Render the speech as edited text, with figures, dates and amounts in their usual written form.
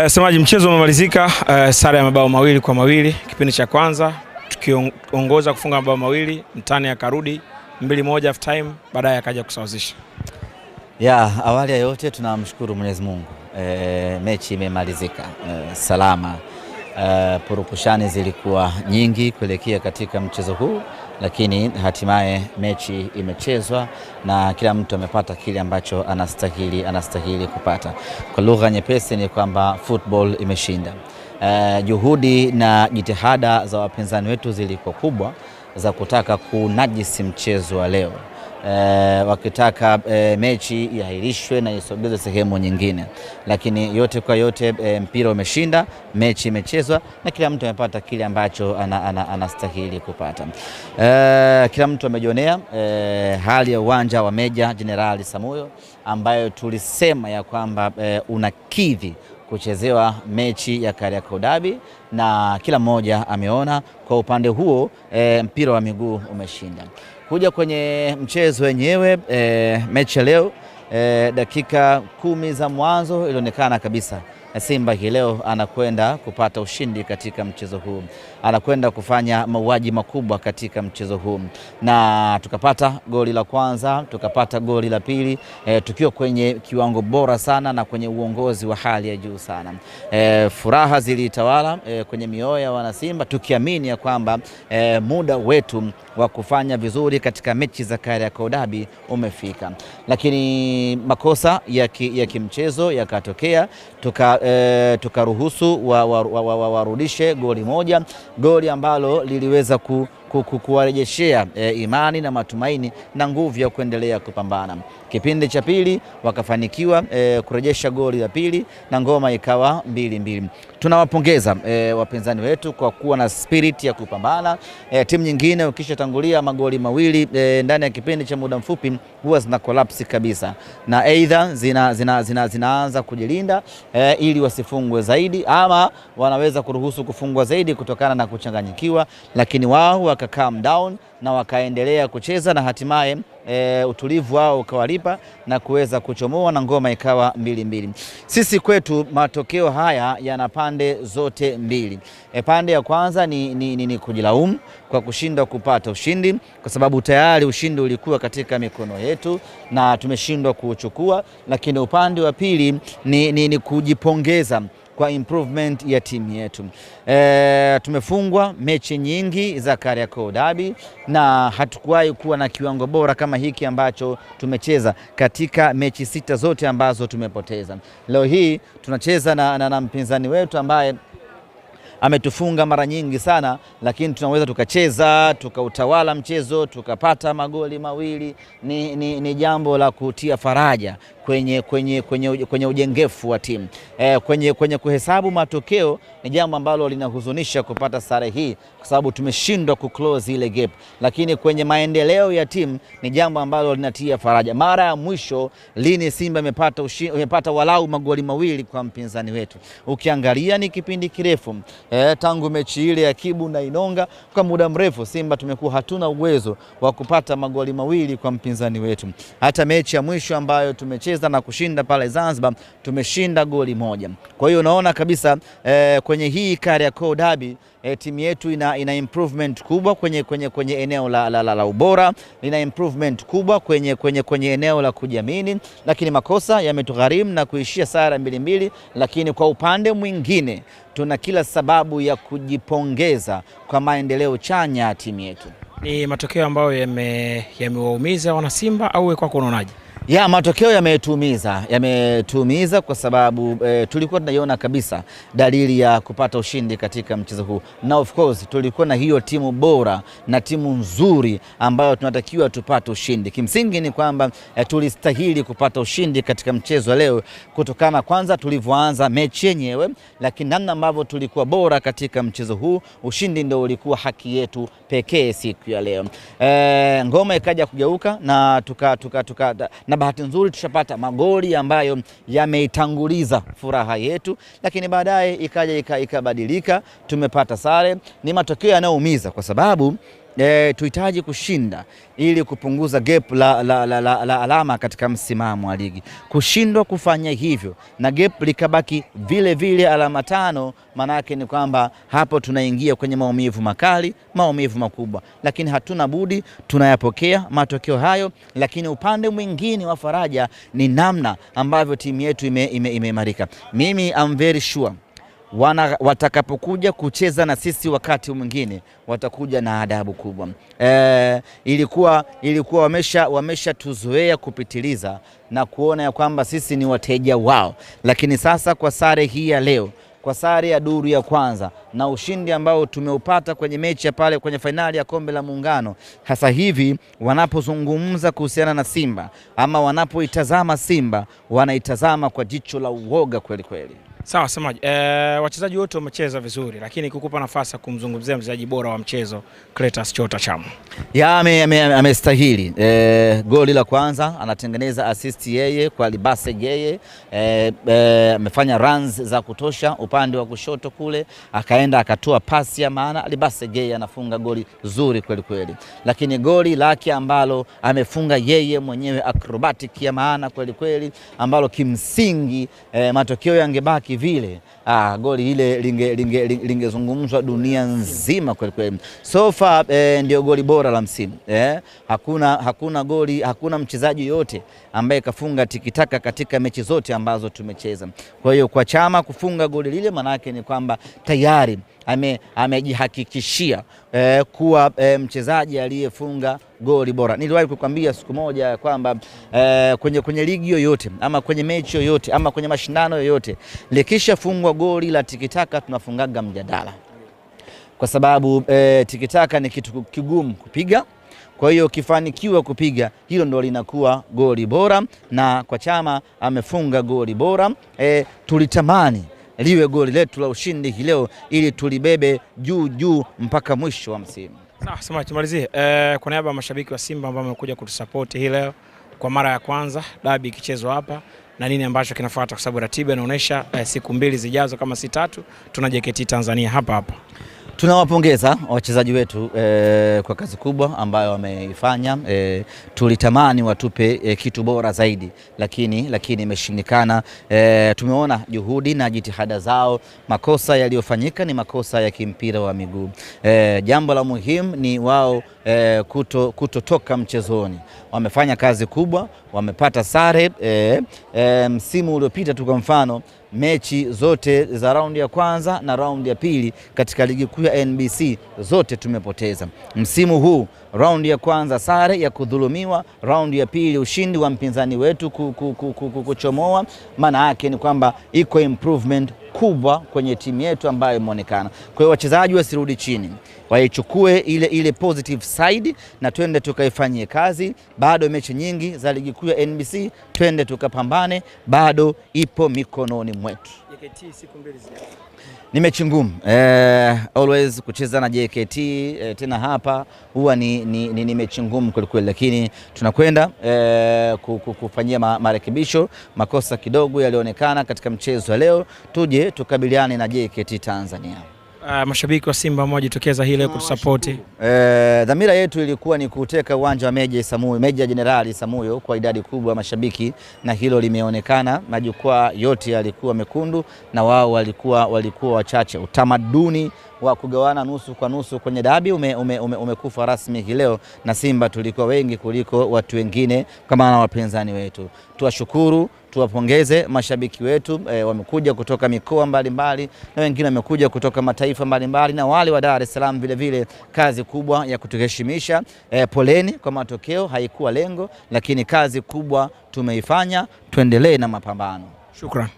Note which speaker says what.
Speaker 1: Semaji, mchezo umemalizika, sare ya mabao mawili kwa mawili kipindi cha kwanza, tukiongoza kufunga mabao mawili, mtani akarudi 2-1 half time, baadaye akaja kusawazisha.
Speaker 2: Awali ya yote tunamshukuru Mwenyezi Mungu. Mechi imemalizika salama. Purukushani zilikuwa nyingi kuelekea katika mchezo huu, lakini hatimaye mechi imechezwa na kila mtu amepata kile ambacho anastahili kupata. Kwa lugha nyepesi ni kwamba football imeshinda. Juhudi na jitihada za wapinzani wetu zilikuwa kubwa za kutaka kunajisi mchezo wa leo. Wakitaka mechi iahirishwe na isogezwe sehemu nyingine, lakini yote kwa yote mpira umeshinda, mechi imechezwa na kila mtu amepata kile ambacho anastahili kupata. Kila mtu amejionea hali ya uwanja wa Meja Jenerali Samuyo ambayo tulisema ya kwamba unakidhi kuchezewa mechi ya Kariakoo Derby, na kila mmoja ameona kwa upande huo mpira wa miguu umeshinda. Kuja kwenye mchezo wenyewe, mechi leo, dakika 10 za mwanzo ilionekana kabisa Simba hii leo anakwenda kupata ushindi katika mchezo huu, anakwenda kufanya mauaji makubwa katika mchezo huu, na tukapata goli la kwanza, tukapata goli la pili, tukiwa kwenye kiwango bora sana na kwenye uongozi wa hali ya juu sana. Furaha zilitawala kwenye mioyo ya wana Simba, tukiamini ya kwamba muda wetu wa kufanya vizuri katika mechi za Kariakoo Derby umefika, lakini makosa ya kimchezo yakatokea, tukaruhusu warudishe goli moja, goli ambalo liliweza kuwarejeshea imani na matumaini na nguvu ya kuendelea kupambana. Kipindi cha pili wakafanikiwa kurejesha goli la pili na ngoma ikawa 2-2. Tunawapongeza wapinzani wetu kwa kuwa na spirit ya kupambana. Timu nyingine ukishatangulia magoli mawili ndani ya kipindi cha muda mfupi huwa zina collapse kabisa, na aidha zinaanza kujilinda ili wasifungwe zaidi, ama wanaweza kuruhusu kufungwa zaidi kutokana na kuchanganyikiwa, lakini wao waka calm down na wakaendelea kucheza na hatimaye utulivu wao ukawalipa na kuweza kuchomoa na ngoma ikawa 2-2. Sisi kwetu matokeo haya yana pande zote mbili. Pande ya kwanza ni kujilaumu kwa kushindwa kupata ushindi, kwa sababu tayari ushindi ulikuwa katika mikono yetu na tumeshindwa kuuchukua, lakini upande wa pili ni kujipongeza kwa improvement ya timu yetu. Tumefungwa mechi nyingi za Kariakoo Derby na hatukuwahi kuwa na kiwango bora kama hiki ambacho tumecheza katika mechi 6 zote ambazo tumepoteza. Leo hii tunacheza na mpinzani wetu ambaye ametufunga mara nyingi sana, lakini tunaweza tukacheza, tukautawala mchezo, tukapata magoli mawili. Ni jambo la kutia faraja kwenye ujengefu wa timu. Kwenye kuhesabu matokeo ni jambo ambalo linahuzunisha kupata sare hii, kwa sababu tumeshindwa kuclose ile gap, lakini kwenye maendeleo ya timu ni jambo ambalo linatia faraja. Mara ya mwisho lini Simba imepata walau magoli mawili kwa mpinzani wetu? Ukiangalia ni kipindi kirefu. Tangu mechi ile ya Kibu na Inonga, kwa muda mrefu Simba tumekuwa hatuna uwezo wa kupata magoli mawili kwa mpinzani wetu. Hata mechi ya mwisho ambayo tumecheza na kushinda pale Zanzibar, tumeshinda goli moja. Kwa hiyo unaona kabisa kwenye hii Kariakoo Derby timu yetu ina improvement kubwa kwenye eneo la ubora, ina improvement kubwa kwenye eneo la kujiamini, lakini makosa yametugharimu na kuishia sare 2-2. Lakini kwa upande mwingine tuna kila sababu ya kujipongeza kwa maendeleo chanya ya timu yetu.
Speaker 1: Ni matokeo ambayo yamewaumiza wana Simba au kwako unaonaje?
Speaker 2: Matokeo yametuumiza kwa sababu tulikuwa tunaiona kabisa dalili ya kupata ushindi katika mchezo huu, na of course tulikuwa na hiyo timu bora na timu nzuri ambayo tunatakiwa tupate ushindi. Kimsingi ni kwamba tulistahili kupata ushindi katika mchezo leo, kutokana kwanza tulivyoanza mechi yenyewe, lakini namna ambavyo tulikuwa bora katika mchezo huu. Ushindi ndio ulikuwa haki yetu pekee siku ya leo. Ngoma ikaja kugeuka na na bahati nzuri tushapata magoli ambayo yameitanguliza furaha yetu, lakini baadaye ikaja ikabadilika, tumepata sare. Ni matokeo yanayoumiza kwa sababu tuhitaji kushinda ili kupunguza gap la alama katika msimamo wa ligi. Kushindwa kufanya hivyo na gap likabaki vile vile alama 5, manake ni kwamba hapo tunaingia kwenye maumivu makali, maumivu makubwa, lakini hatuna budi, tunayapokea matokeo hayo. Lakini upande mwingine wa faraja ni namna ambavyo timu yetu imeimarika. Mimi am very sure watakapokuja kucheza na sisi wakati mwingine watakuja na adabu kubwa. Ilikuwa wamesha tuzoea kupitiliza na kuona ya kwamba sisi ni wateja wao, lakini sasa kwa sare hii ya leo, kwa sare ya duru ya kwanza na ushindi ambao tumeupata kwenye mechi ya pale kwenye fainali ya kombe la Muungano, hasa hivi wanapozungumza kuhusiana na Simba ama wanapoitazama Simba wanaitazama kwa jicho la uoga kweli kweli.
Speaker 1: Sawa semaji, wachezaji wote wamecheza vizuri, lakini kukupa nafasi kumzungumzia mchezaji bora wa mchezo Clatous Chota Chama.
Speaker 2: Amestahili. Goli la kwanza anatengeneza assist yeye kwa Libase Geye, amefanya runs za kutosha upande wa kushoto kule, akaenda akatoa pasi ya maana, Libase Geye anafunga goli zuri kweli kweli. Lakini goli lake ambalo amefunga yeye mwenyewe acrobatic ya maana kweli kweli, ambalo kimsingi matokeo yangebaki vile, goli ile lingezungumzwa dunia nzima kweli kweli. So far ndio goli bora la msimu. Hakuna mchezaji yote ambaye kafunga tikitaka katika mechi zote ambazo tumecheza. Kwa hiyo kwa Chama kufunga goli lile, manake ni kwamba tayari amejihakikishia kuwa mchezaji aliyefunga goli bora. Niliwahi kukwambia siku moja kwamba kwenye ligi yoyote ama kwenye mechi yoyote ama kwenye mashindano yoyote, likisha fungwa goli la tikitaka tunafungaga mjadala, kwa sababu tikitaka ni kitu kigumu kupiga. Kwa hiyo kifanikiwa kupiga hilo ndo linakuwa goli bora, na kwa Chama amefunga goli bora. Tulitamani liwe goli letu la ushindi hii leo ili tulibebe juu mpaka mwisho wa msimu.
Speaker 1: Sawa, sema tumalizie. Kwa niaba ya mashabiki wa Simba ambao wamekuja kutusupport hii leo kwa mara ya kwanza dabi ikichezwa hapa, na nini ambacho kinafuata, kwa sababu ratiba inaonyesha siku 2 zijazo kama si 3 tuna JKT Tanzania hapa.
Speaker 2: Tunawapongeza wachezaji wetu kwa kazi kubwa ambayo wameifanya. Tulitamani watupe kitu bora zaidi, lakini imeshindikana. Tumeona juhudi na jitihada zao. Makosa yaliyofanyika ni makosa ya kimpira wa miguu. Jambo la muhimu ni wao kutotoka mchezoni. Wamefanya kazi kubwa, wamepata sare. Msimu uliopita tu kwa mfano, mechi zote za raundi ya kwanza na raundi ya pili katika ligi kuu ya NBC zote tumepoteza. Msimu huu raundi ya kwanza sare ya kudhulumiwa, raundi ya pili ushindi wa mpinzani wetu kuchomoa. Maana yake ni kwamba iko improvement kubwa kwenye timu yetu ambayo imeonekana. Kwa hiyo wachezaji wasirudi chini, waichukue ile positive side na twende tukaifanyie kazi. Bado mechi nyingi za ligi kuu ya NBC, twende tukapambane, bado ipo mikononi mwetu.
Speaker 1: JKT siku 2 zijazo
Speaker 2: ni mechi ngumu. Always kucheza na JKT tena hapa huwa ni mechi ngumu kweli kweli, lakini tunakwenda kufanyia marekebisho makosa kidogo yalionekana katika mchezo wa leo, tuje tukabiliane na JKT Tanzania.
Speaker 1: Mashabiki wa Simba mmoja hii leo kutusupport.
Speaker 2: Dhamira yetu ilikuwa ni kuteka uwanja wa Meja Jenerali Samuyo kwa idadi kubwa ya mashabiki, na hilo limeonekana. Majukwaa yote yalikuwa mekundu na wao walikuwa wachache. Utamaduni wa kugawana nusu kwa nusu kwenye dabi umekufa rasmi hii leo, na Simba tulikuwa wengi kuliko watu wengine kama na wapinzani wetu. Tuwashukuru, tuwapongeze mashabiki wetu. Wamekuja kutoka mikoa mbalimbali na wengine wamekuja kutoka mataifa mbalimbali, na wale wa Dar es Salaam vile kazi kubwa ya kutuheshimisha. Poleni kwa matokeo, haikuwa lengo, lakini kazi kubwa tumeifanya. Tuendelee na mapambano.
Speaker 1: Shukrani.